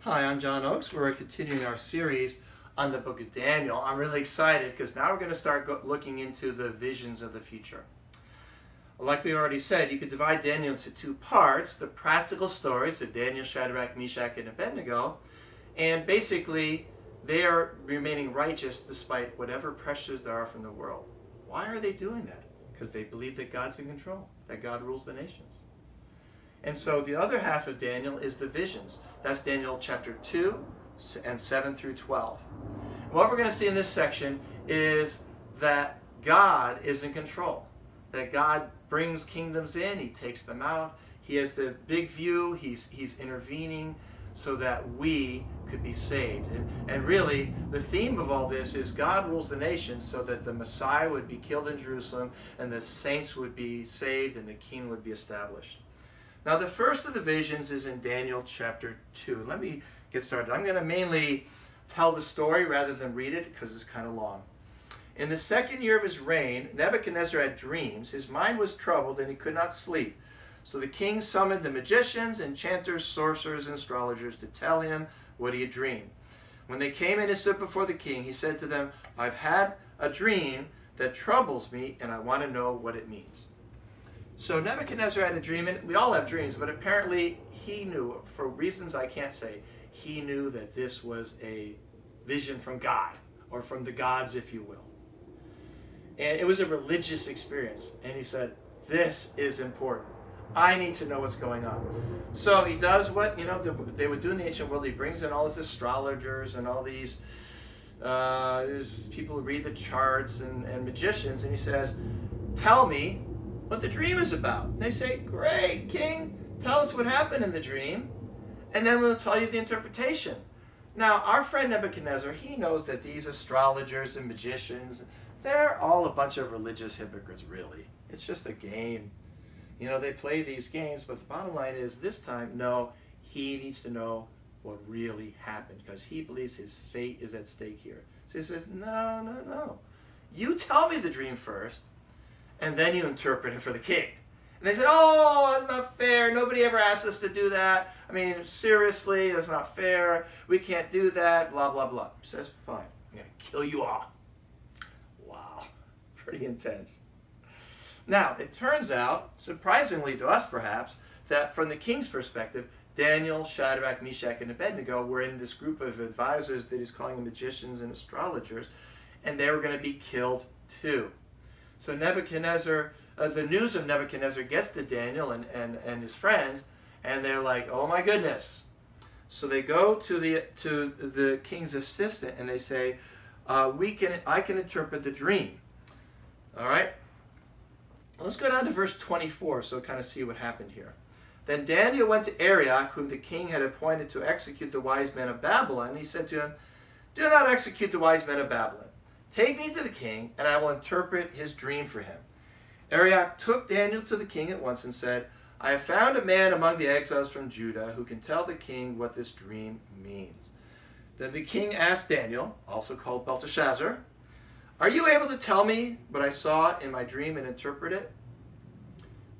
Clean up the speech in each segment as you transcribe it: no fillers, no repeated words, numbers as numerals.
Hi, I'm John Oakes. We're continuing our series on the book of Daniel. I'm really excited because now we're going to start looking into the visions of the future. Like we already said, you could divide Daniel into two parts: the practical stories of Daniel, Shadrach, Meshach, and Abednego, and basically they are remaining righteous despite whatever pressures there are from the world. Why are they doing that? Because they believe that God's in control, that God rules the nations. And so the other half of Daniel is the visions. That's Daniel chapter 2 and 7 through 12. And what we're going to see in this section is that God is in control. That God brings kingdoms in, He takes them out. He has the big view, He's intervening so that we could be saved. And really, the theme of all this is God rules the nations so that the Messiah would be killed in Jerusalem and the saints would be saved and the king would be established. Now, the first of the visions is in Daniel chapter 2. Let me get started. I'm going to mainly tell the story rather than read it because it's kind of long. In the second year of his reign, Nebuchadnezzar had dreams. His mind was troubled and he could not sleep. So the king summoned the magicians, enchanters, sorcerers, and astrologers to tell him what he had dreamed. When they came in and stood before the king, he said to them, "I've had a dream that troubles me and I want to know what it means." So Nebuchadnezzar had a dream, and we all have dreams, but apparently he knew, for reasons I can't say, he knew that this was a vision from God, or from the gods, if you will. And it was a religious experience, and he said, this is important. I need to know what's going on. So he does what they would do in the ancient world. He brings in all these astrologers and all these people who read the charts and magicians, and he says, "Tell me what the dream is about." And they say, "Great, king, tell us what happened in the dream, and then we'll tell you the interpretation." Now, our friend Nebuchadnezzar, he knows that these astrologers and magicians, they're all a bunch of religious hypocrites, really. It's just a game. They play these games, but the bottom line is, this time, no, he needs to know what really happened, because he believes his fate is at stake here. So he says, no. You tell me the dream first, and then you interpret it for the king. And they say, "Oh, that's not fair. Nobody ever asked us to do that. I mean, seriously, that's not fair. We can't do that, blah, blah, blah." He says, "Fine, I'm going to kill you all." Wow, pretty intense. Now, it turns out, surprisingly to us perhaps, that from the king's perspective, Daniel, Shadrach, Meshach, and Abednego were in this group of advisors that he's calling magicians and astrologers, and they were going to be killed too. So Nebuchadnezzar, the news of Nebuchadnezzar gets to Daniel and his friends, and they're like, "Oh my goodness." So they go to the king's assistant and they say, I can interpret the dream. All right? Let's go down to verse 24 so kind of see what happened here. Then Daniel went to Arioch, whom the king had appointed to execute the wise men of Babylon. And he said to him, "Do not execute the wise men of Babylon. Take me to the king, and I will interpret his dream for him." Arioch took Daniel to the king at once and said, "I have found a man among the exiles from Judah who can tell the king what this dream means." Then the king asked Daniel, also called Belteshazzar, "Are you able to tell me what I saw in my dream and interpret it?"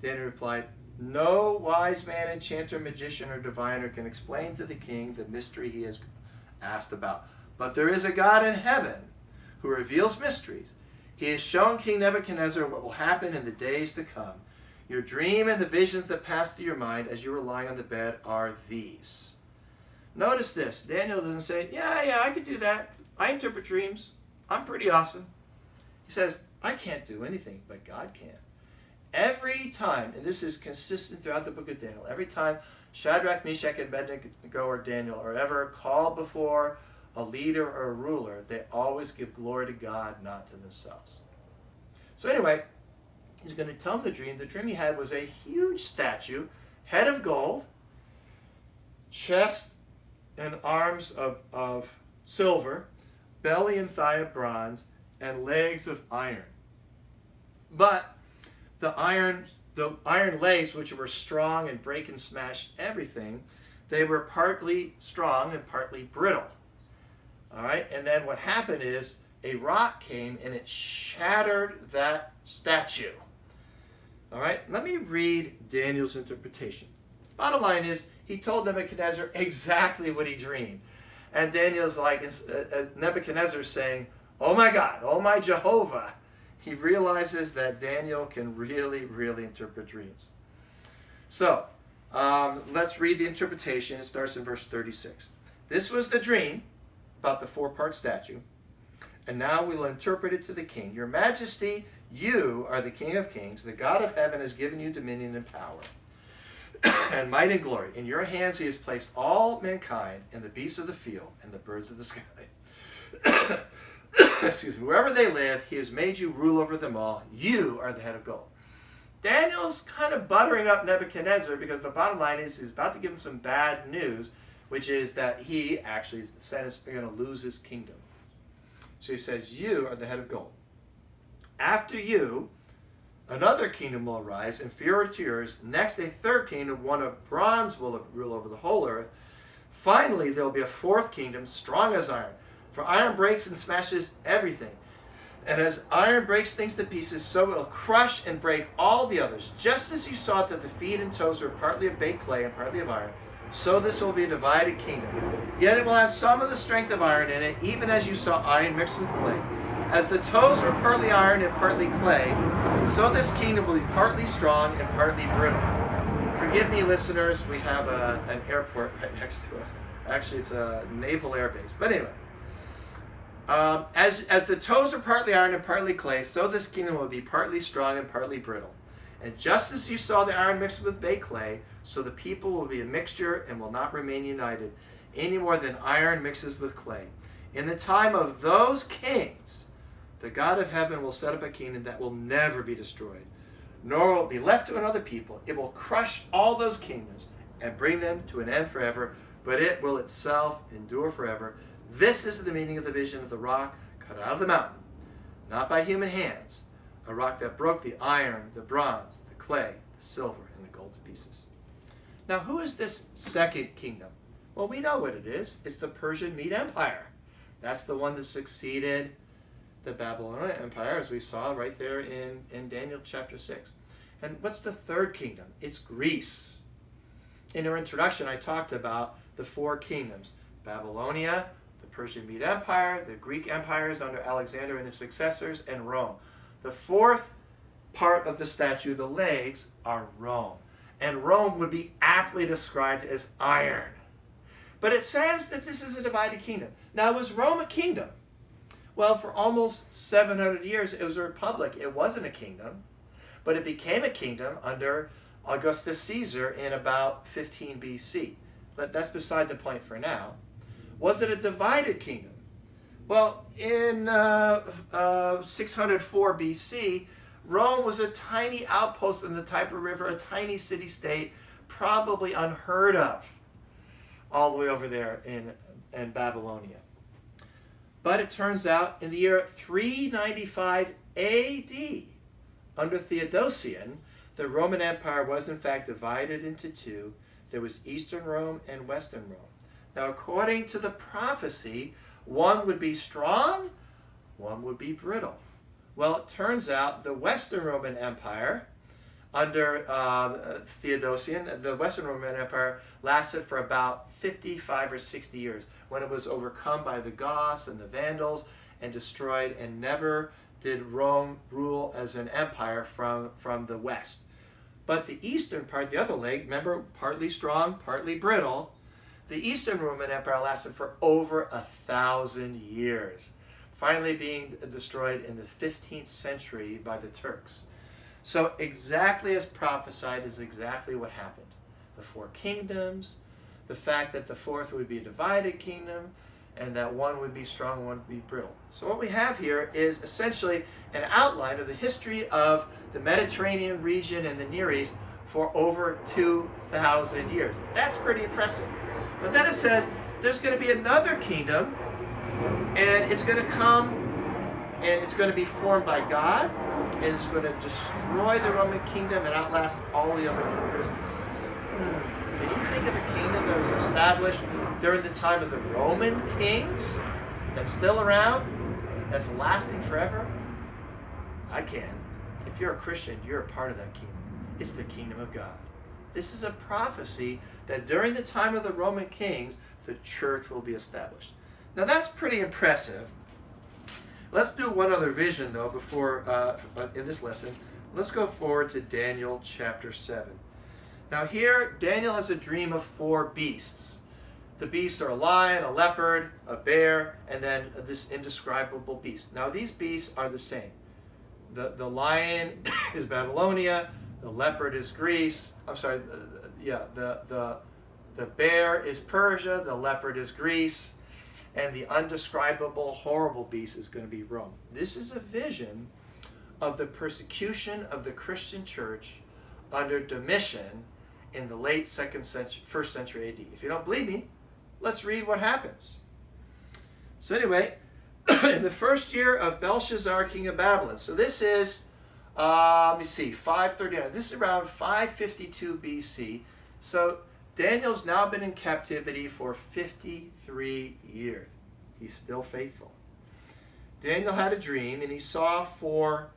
Daniel replied, "No wise man, enchanter, magician, or diviner can explain to the king the mystery he has asked about. But there is a God in heaven who reveals mysteries. He has shown King Nebuchadnezzar what will happen in the days to come. Your dream and the visions that pass through your mind as you are lying on the bed are these." Notice this. Daniel doesn't say, yeah, I could do that. I interpret dreams. I'm pretty awesome. He says, I can't do anything, but God can. Every time, and this is consistent throughout the book of Daniel, every time Shadrach, Meshach, and Abednego or Daniel are ever called before a leader or a ruler, they always give glory to God, not to themselves. So anyway, he's going to tell him the dream. The dream he had was a huge statue, head of gold, chest and arms of silver, belly and thigh of bronze, and legs of iron. But the iron legs, which were strong and break and smash everything, they were partly strong and partly brittle. All right, and then what happened is a rock came and it shattered that statue. All right, let me read Daniel's interpretation. Bottom line is, he told Nebuchadnezzar exactly what he dreamed. And Daniel's like, Nebuchadnezzar's saying, oh my God, oh my Jehovah. He realizes that Daniel can really, really interpret dreams. So, let's read the interpretation. It starts in verse 36. This was the dream about the four-part statue. And now we will interpret it to the king. Your majesty, you are the King of kings. The God of heaven has given you dominion and power and might and glory. In your hands he has placed all mankind and the beasts of the field and the birds of the sky. Excuse me. Wherever they live, he has made you rule over them all. You are the head of gold. Daniel's kind of buttering up Nebuchadnezzar because the bottom line is he's about to give him some bad news, which is that he actually is going to lose his kingdom. So he says, you are the head of gold. After you, another kingdom will arise, inferior to yours. Next, a third kingdom, one of bronze, will rule over the whole earth. Finally, there will be a fourth kingdom, strong as iron. For iron breaks and smashes everything. And as iron breaks things to pieces, so it will crush and break all the others. Just as you saw that the feet and toes were partly of baked clay and partly of iron, so this will be a divided kingdom. Yet it will have some of the strength of iron in it, even as you saw iron mixed with clay. As the toes were partly iron and partly clay, so this kingdom will be partly strong and partly brittle. Forgive me, listeners, we have an airport right next to us. Actually, it's a naval air base. But anyway, as the toes are partly iron and partly clay, so this kingdom will be partly strong and partly brittle. And just as you saw the iron mixed with baked clay, so the people will be a mixture and will not remain united, any more than iron mixes with clay. In the time of those kings, the God of heaven will set up a kingdom that will never be destroyed, nor will it be left to another people. It will crush all those kingdoms and bring them to an end forever, but it will itself endure forever. This is the meaning of the vision of the rock cut out of the mountain, not by human hands, a rock that broke the iron, the bronze, the clay, the silver, and the gold to pieces. Now, who is this second kingdom? Well, we know what it is. It's the Persian Mede Empire. That's the one that succeeded the Babylonian Empire, as we saw right there in Daniel chapter 6. And what's the third kingdom? It's Greece. In our introduction, I talked about the four kingdoms: Babylonia, the Persian Mede Empire, the Greek empires under Alexander and his successors, and Rome. The fourth part of the statue, the legs, are Rome. And Rome would be aptly described as iron. But it says that this is a divided kingdom. Now, was Rome a kingdom? Well, for almost 700 years, it was a republic. It wasn't a kingdom, but it became a kingdom under Augustus Caesar in about 15 BC. But that's beside the point for now. Was it a divided kingdom? Well, in 604 BC, Rome was a tiny outpost in the Tiber River, a tiny city-state, probably unheard of, all the way over there in Babylonia. But it turns out in the year 395 AD, under Theodosian, the Roman Empire was in fact divided into two. There was Eastern Rome and Western Rome. Now, according to the prophecy, one would be strong, one would be brittle. Well, it turns out the Western Roman Empire, under Theodosian, the Western Roman Empire lasted for about 55 or 60 years, when it was overcome by the Goths and the Vandals and destroyed, and never did Rome rule as an empire from the west. But the eastern part, the other leg, remember, partly strong, partly brittle, the Eastern Roman Empire lasted for over 1,000 years, finally being destroyed in the 15th century by the Turks. So exactly as prophesied is exactly what happened. The four kingdoms, the fact that the fourth would be a divided kingdom, and that one would be strong, one would be brittle. So what we have here is essentially an outline of the history of the Mediterranean region and the Near East for over 2,000 years. That's pretty impressive. But then it says there's going to be another kingdom, and it's going to come, and it's going to be formed by God, and it's going to destroy the Roman kingdom and outlast all the other kingdoms. Can you think of a kingdom that was established during the time of the Roman kings that's still around, that's lasting forever? I can. If you're a Christian, you're a part of that kingdom. It's the kingdom of God. This is a prophecy that during the time of the Roman kings, the church will be established. Now that's pretty impressive. Let's do one other vision, though, before in this lesson. Let's go forward to Daniel chapter 7. Now here, Daniel has a dream of 4 beasts. The beasts are a lion, a leopard, a bear, and then this indescribable beast. Now these beasts are the same. The lion is Babylonia, the leopard is Greece. I'm sorry, the bear is Persia, the leopard is Greece, and the undescribable, horrible beast is going to be Rome. This is a vision of the persecution of the Christian church under Domitian in the late 1st century AD. If you don't believe me, let's read what happens. So anyway, in the first year of Belshazzar, king of Babylon. So this is, let me see, 539. This is around 552 BC. So Daniel's now been in captivity for 53 years. He's still faithful. Daniel had a dream, and he saw 4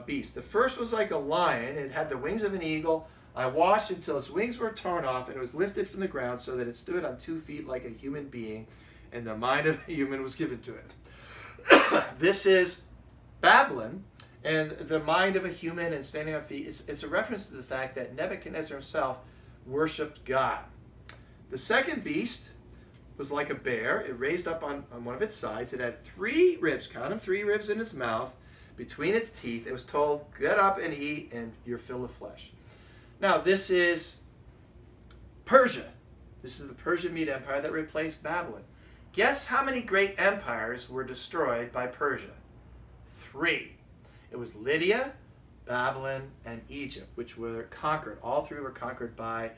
beasts. The first was like a lion. It had the wings of an eagle. I watched until its wings were torn off, and it was lifted from the ground so that it stood on 2 feet like a human being, and the mind of a human was given to it. This is Babylon, and the mind of a human and standing on feet. It's a reference to the fact that Nebuchadnezzar himself worshipped God. The second beast was like a bear. It raised up on one of its sides. It had 3 ribs, count them, 3 ribs in its mouth. Between its teeth, it was told, get up and eat, and you're filled with flesh. Now, this is Persia. This is the Persian Mede Empire that replaced Babylon. Guess how many great empires were destroyed by Persia? 3. It was Lydia, Babylon, and Egypt, which were conquered. All 3 were conquered by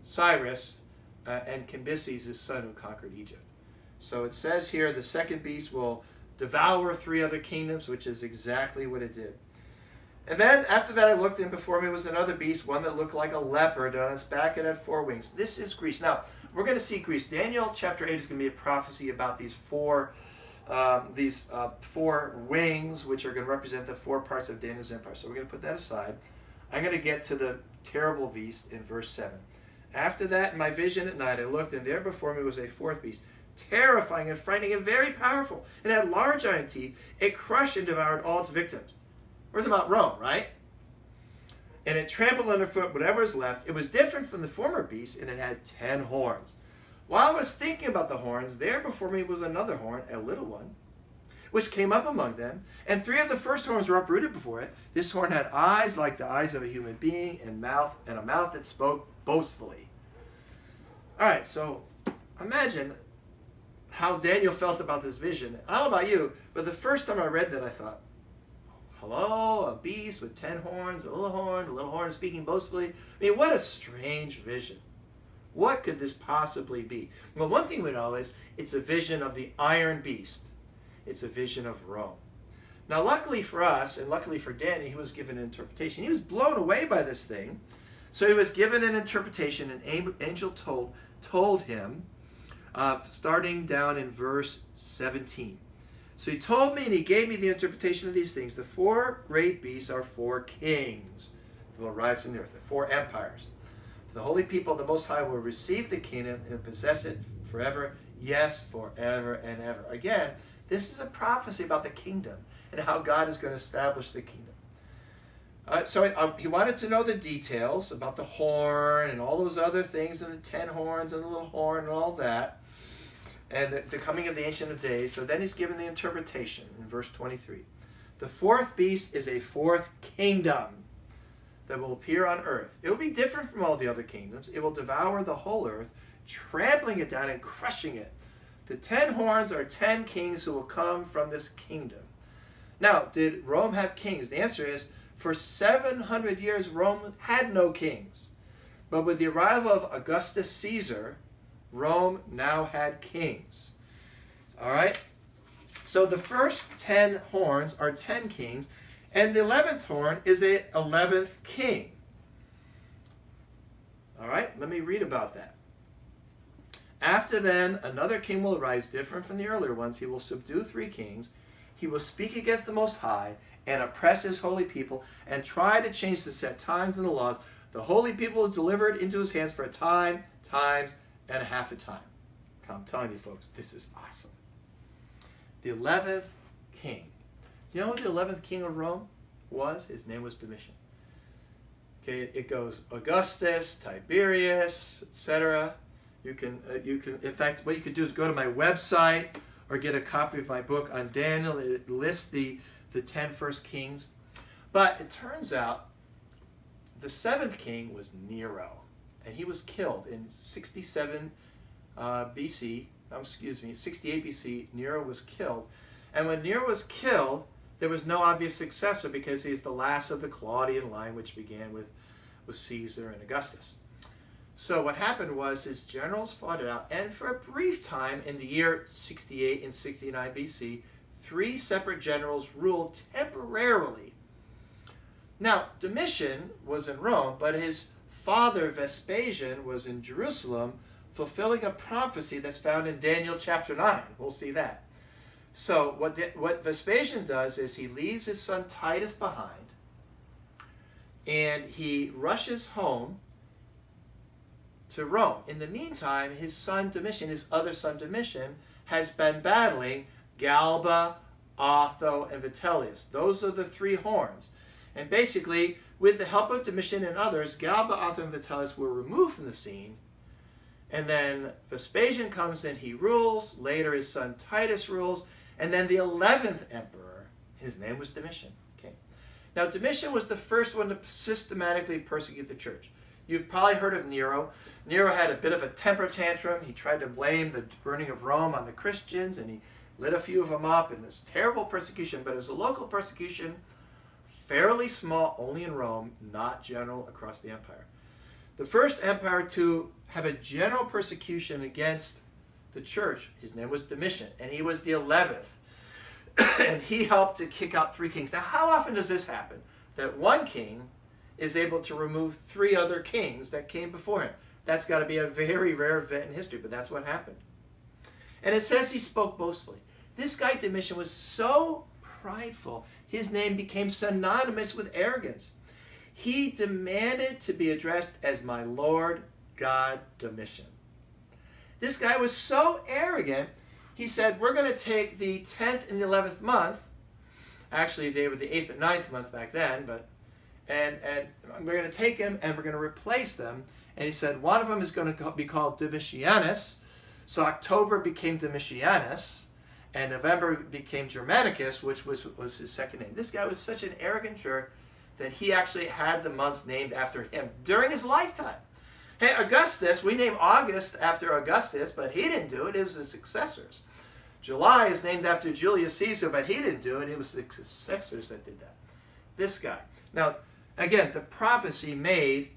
Cyrus and Cambyses, his son, who conquered Egypt. So it says here the second beast will devour 3 other kingdoms, which is exactly what it did. And then after that I looked, and before me was another beast, one that looked like a leopard. On its back it had 4 wings. This is Greece. Now, we're going to see Greece. Daniel chapter 8 is going to be a prophecy about these 4 wings, which are going to represent the 4 parts of Daniel's empire. So we're going to put that aside. I'm going to get to the terrible beast in verse 7. After that, in my vision at night, I looked, and there before me was a 4th beast, terrifying and frightening and very powerful. It had large iron teeth. It crushed and devoured all its victims. We're talking about Rome, right? And it trampled underfoot whatever was left. It was different from the former beast, and it had 10 horns. While I was thinking about the horns, there before me was another horn, a little one, which came up among them, and 3 of the first horns were uprooted before it. This horn had eyes like the eyes of a human being, and a mouth that spoke boastfully. All right, so imagine how Daniel felt about this vision. I don't know about you, but the first time I read that, I thought, hello, a beast with 10 horns, a little horn speaking boastfully. I mean, what a strange vision. What could this possibly be? Well, one thing we know is it's a vision of the iron beast. It's a vision of Rome. Now, luckily for us, and luckily for Daniel, he was given an interpretation. He was blown away by this thing. So he was given an interpretation. An angel told him, starting down in verse 17. So he told me, and he gave me the interpretation of these things. The 4 great beasts are 4 kings that will rise from the earth, the 4 empires. The holy people of the Most High will receive the kingdom and possess it forever, yes, forever and ever. Again, this is a prophecy about the kingdom and how God is going to establish the kingdom. So he wanted to know the details about the horn and all those other things, and the 10 horns and the little horn and all that, and the coming of the Ancient of Days. So then he's given the interpretation in verse 23. The 4th beast is a 4th kingdom that will appear on earth. It will be different from all the other kingdoms. It will devour the whole earth, trampling it down and crushing it. The 10 horns are 10 kings who will come from this kingdom. Now, did Rome have kings? The answer is, for 700 years, Rome had no kings. But with the arrival of Augustus Caesar, Rome now had kings. All right? So the first 10 horns are 10 kings, and the 11th horn is a 11th king. All right? Let me read about that. After then, another king will arise different from the earlier ones. He will subdue 3 kings. He will speak against the Most High and oppress his holy people and try to change the set times and the laws. The holy people were delivered into his hands for a time, times, and a half a time. I'm telling you, folks, this is awesome. The 11th king. You know who the 11th king of Rome was? His name was Domitian. Okay, it goes Augustus, Tiberius, etc. You can, in fact, what you could do is go to my website or get a copy of my book on Daniel. It lists the 10 first kings. But it turns out the 7th king was Nero, and he was killed in 67 BC. Excuse me, 68 BC. Nero was killed, and when Nero was killed, there was no obvious successor because he's the last of the Claudian line, which began with Caesar and Augustus. So what happened was his generals fought it out, and for a brief time in the year 68 and 69 BC, 3 separate generals ruled temporarily. Now, Domitian was in Rome, but his father Vespasian was in Jerusalem, fulfilling a prophecy that's found in Daniel chapter 9. We'll see that. So what Vespasian does is he leaves his son Titus behind, and he rushes home to Rome. In the meantime, his son Domitian, his other son Domitian, has been battling Galba, Otho, and Vitellius. Those are the 3 horns. And basically, with the help of Domitian and others, Galba, Otho, and Vitellius were removed from the scene. And then Vespasian comes in, he rules. Later, his son Titus rules. And then the 11th emperor, his name was Domitian. Okay. Now, Domitian was the first one to systematically persecute the church. You've probably heard of Nero. Nero had a bit of a temper tantrum. He tried to blame the burning of Rome on the Christians, and he lit a few of them up, and it was terrible persecution. But it was a local persecution, fairly small, only in Rome, not general across the empire. The first empire to have a general persecution against the church, his name was Domitian, and he was the 11th. And he helped to kick out 3 kings. Now, how often does this happen? That one king is able to remove 3 other kings that came before him. That's got to be a very rare event in history, but that's what happened. And it says he spoke boastfully. This guy Domitian was so prideful, his name became synonymous with arrogance. He demanded to be addressed as my Lord God Domitian. This guy was so arrogant, he said, we're going to take the 10th and the 11th month. Actually, they were the 8th and 9th month back then, but and we're going to take them and we're going to replace them. And he said one of them is going to be called Domitianus. So October became Domitianus, and November became Germanicus, which was his second name. This guy was such an arrogant jerk that he actually had the months named after him during his lifetime. Hey, Augustus, we name August after Augustus, but he didn't do it. It was his successors. July is named after Julius Caesar, but he didn't do it. It was the successors that did that. This guy. Now, again, the prophecy made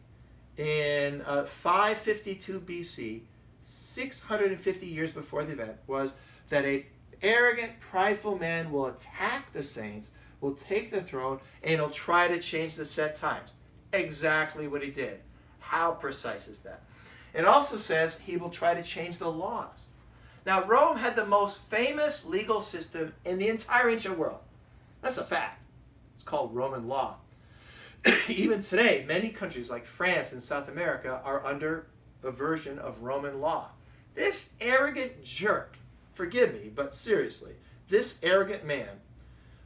in 552 BC, 650 years before the event, was that an arrogant, prideful man will attack the saints, will take the throne, and he'll try to change the set times. Exactly what he did. How precise is that? It also says he will try to change the laws. Now, Rome had the most famous legal system in the entire ancient world. That's a fact. It's called Roman law. Even today, many countries like France and South America are under a version of Roman law. This arrogant jerk, forgive me, but seriously, this arrogant man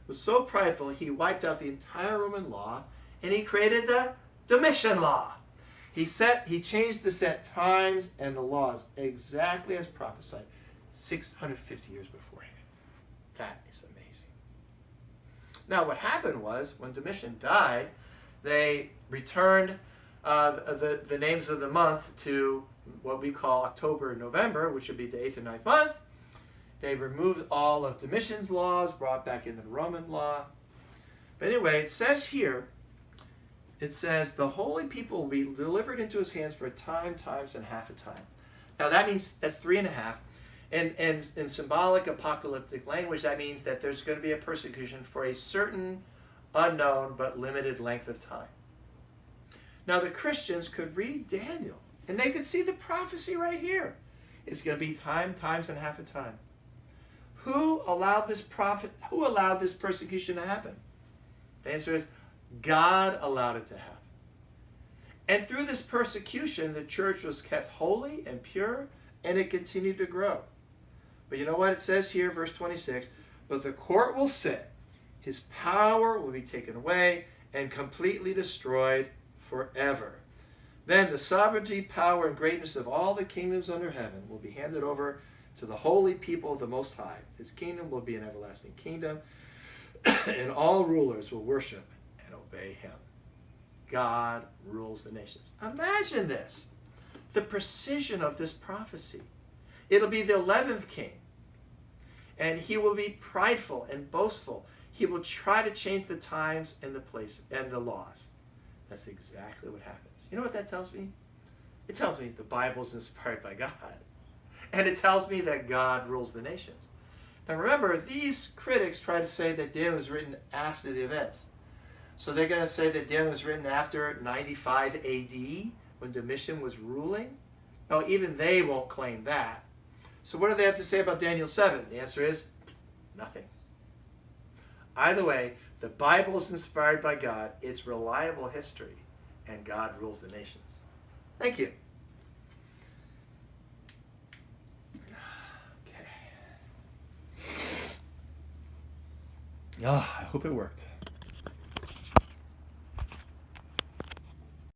was so prideful he wiped out the entire Roman law and he created the Domitian law. He changed the set times and the laws exactly as prophesied 650 years beforehand. That is amazing. Now what happened was, when Domitian died, they returned the names of the month to what we call October and November, which would be the 8th and 9th month. They removed all of Domitian's laws, brought back in the Roman law. But anyway, it says here, it says, the holy people will be delivered into his hands for a time, times, and half a time. Now that means that's 3.5. And in symbolic apocalyptic language, that means that there's going to be a persecution for a certain unknown but limited length of time. Now the Christians could read Daniel, and they could see the prophecy right here. It's going to be time, times, and half a time. Who allowed this persecution to happen? The answer is God allowed it to happen. And through this persecution, the church was kept holy and pure, and it continued to grow. But you know what it says here, verse 26? But the court will sit, his power will be taken away and completely destroyed forever. Then the sovereignty, power, and greatness of all the kingdoms under heaven will be handed over to the holy people of the Most High. His kingdom will be an everlasting kingdom, and all rulers will worship and obey him. God rules the nations. Imagine this, the precision of this prophecy. It'll be the 11th king, and he will be prideful and boastful. He will try to change the times and the place and the laws. That's exactly what happens. You know what that tells me? It tells me the Bible is inspired by God. And it tells me that God rules the nations. Now remember, these critics try to say that Daniel was written after the events. So they're going to say that Daniel was written after 95 AD, when Domitian was ruling. No, even they won't claim that. So what do they have to say about Daniel 7? The answer is nothing. Either way, the Bible is inspired by God. It's reliable history, and God rules the nations. Thank you. Okay. I hope it worked.